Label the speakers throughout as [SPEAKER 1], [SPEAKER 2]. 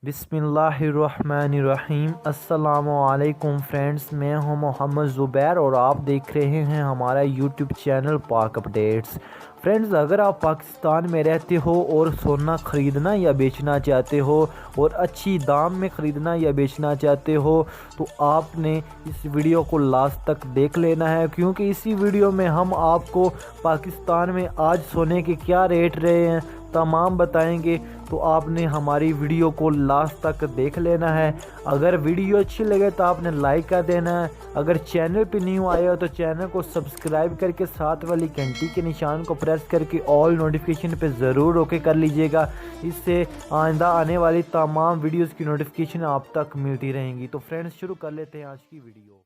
[SPEAKER 1] बिस्मिल्लाहिर्रहमानिर्रहीम। अस्सलामुअलैकुम फ्रेंड्स, मैं हूं मोहम्मद ज़ुबैर और आप देख रहे हैं हमारा यूट्यूब चैनल पाक अपडेट्स। फ्रेंड्स, अगर आप पाकिस्तान में रहते हो और सोना ख़रीदना या बेचना चाहते हो और अच्छी दाम में ख़रीदना या बेचना चाहते हो तो आपने इस वीडियो को लास्ट तक देख लेना है, क्योंकि इसी वीडियो में हम आपको पाकिस्तान में आज सोने के क्या रेट रहे हैं तमाम बताएंगे। तो आपने हमारी वीडियो को लास्ट तक देख लेना है। अगर वीडियो अच्छी लगे तो आपने लाइक कर देना है। अगर चैनल पे न्यू आए हो तो चैनल को सब्सक्राइब करके साथ वाली घंटी के निशान को प्रेस करके ऑल नोटिफिकेशन पे ज़रूर ओके कर लीजिएगा। इससे आइंदा आने वाली तमाम वीडियोस की नोटिफिकेशन आप तक मिलती रहेंगी। तो फ्रेंड्स, शुरू कर लेते हैं आज की वीडियो।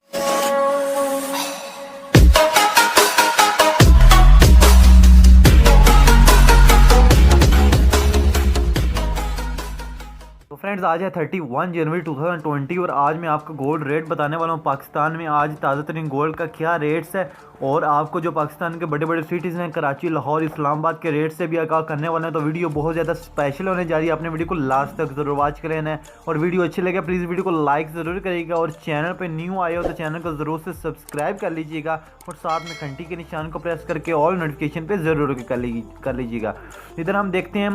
[SPEAKER 1] फ्रेंड्स, आज है 31 जनवरी 2020 और आज मैं आपको गोल्ड रेट बताने वाला हूँ। पाकिस्तान में आज ताज़ा तरीन गोल्ड का क्या रेट्स है और आपको जो पाकिस्तान के बड़े बड़े सिटीज़ हैं कराची, लाहौर, इस्लामाबाद के रेट से भी आगाह करने वाले हैं। तो वीडियो बहुत ज़्यादा स्पेशल होने जा रही है। आपने वीडियो को लास्ट तक ज़रूर वॉच कर लेना है और वीडियो अच्छी लगे प्लीज़ वीडियो को लाइक ज़रूर करिएगा और चैनल पर न्यू आए हो तो चैनल को ज़रूर से सब्सक्राइब कर लीजिएगा और साथ में घंटी के निशान को प्रेस करके ऑल नोटिफिकेशन पर ज़रूर कर लीजिएगा। इधर हम देखते हैं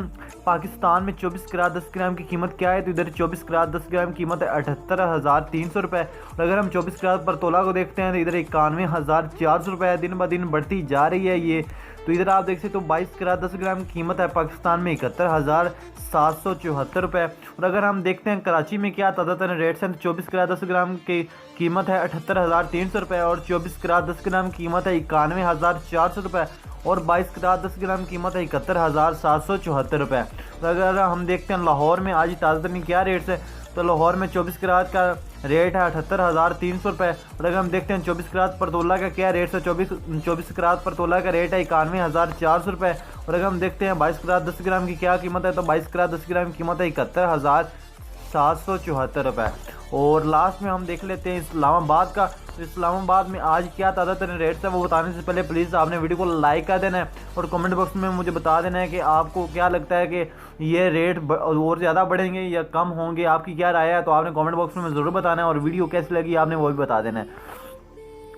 [SPEAKER 1] पाकिस्तान में 24 कैरेट 10 ग्राम की कीमत क्या है। तो इधर 24 कैरेट 10 ग्राम कीमत है 78,300 रुपये। और अगर हम 24 कैरेट पर तोला को देखते हैं तो इधर 91,400 रुपये दिन ब दिन बढ़ती जा रही है ये। तो इधर आप देख सकते हो 22 कैरेट 10 ग्राम की कीमत है पाकिस्तान में 71,774 रुपये। और अगर हम देखते हैं कराची में क्या ताज़ा रेट्स हैं तो 24 कैरेट 10 ग्राम की कीमत है 78,300 रुपये और 24 कैरेट 10 ग्राम की कीमत है 91,400 रुपये और 22 कैरेट 10 ग्राम कीमत है 71,774 रुपये। तो अगर हम देखते हैं लाहौर में आज ताज़ा तरीन क्या रेट्स है तो लाहौर में 24 कैरेट का रेट है 78,300 रुपये। और अगर हम देखते हैं 24 कैरेट पर तोला का क्या रेट है 24 कैरेट पर तोला का रेट है 91,400 रुपये। और अगर हम देखते हैं 22 कैरेट 10 ग्राम की क्या कीमत है तो 22 कैरेट 10 ग्राम की कीमत है 71,774 रुपये। और लास्ट में हम देख लेते हैं इस्लामाबाद का। तो इस्लामाबाद में आज क्या ताज़ा तरीन रेट्स है वो बताने से पहले प्लीज़ आपने वीडियो को लाइक कर देना है और कमेंट बॉक्स में मुझे बता देना है कि आपको क्या लगता है कि ये रेट और ज़्यादा बढ़ेंगे या कम होंगे, आपकी क्या राय है। तो आपने कमेंट बॉक्स में ज़रूर बताना है और वीडियो कैसी लगी आपने वो भी बता देना है।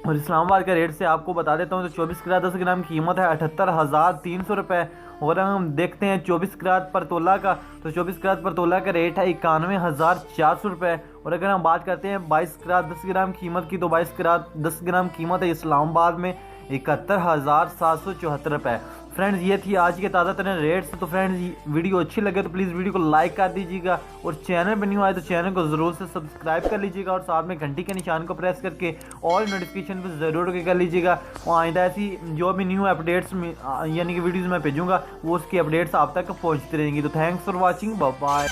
[SPEAKER 1] और इस्लामाबाद के रेट से आपको बता देता हूँ तो 24 कैरेट 10 ग्राम की कीमत है 78,300 रुपये। और हम देखते हैं 24 कैरेट पर तोला का तो 24 कैरेट पर तोला का रेट है 91,400 रुपये। और अगर हम बात करते हैं 22 कैरेट 10 ग्राम कीमत की तो 22 कैरेट 10 ग्राम कीमत है इस्लामाबाद में 71,774 रुपये। फ्रेंड्स, ये थी आज के ताज़ा तरीन रेट्स। तो फ्रेंड्स, वीडियो अच्छी लगे तो प्लीज़ वीडियो को लाइक कर दीजिएगा और चैनल पर न्यू आए तो चैनल को ज़रूर से सब्सक्राइब कर लीजिएगा और साथ में घंटी के निशान को प्रेस करके ऑल नोटिफिकेशन पर ज़रूर कर लीजिएगा। और आइंदा ऐसी जो भी न्यू अपडेट्स यानी कि वीडियोज़ मैं भेजूँगा वो उसकी अपडेट्स आप तक पहुँचती रहेंगी। तो thanks for watching, bye bye.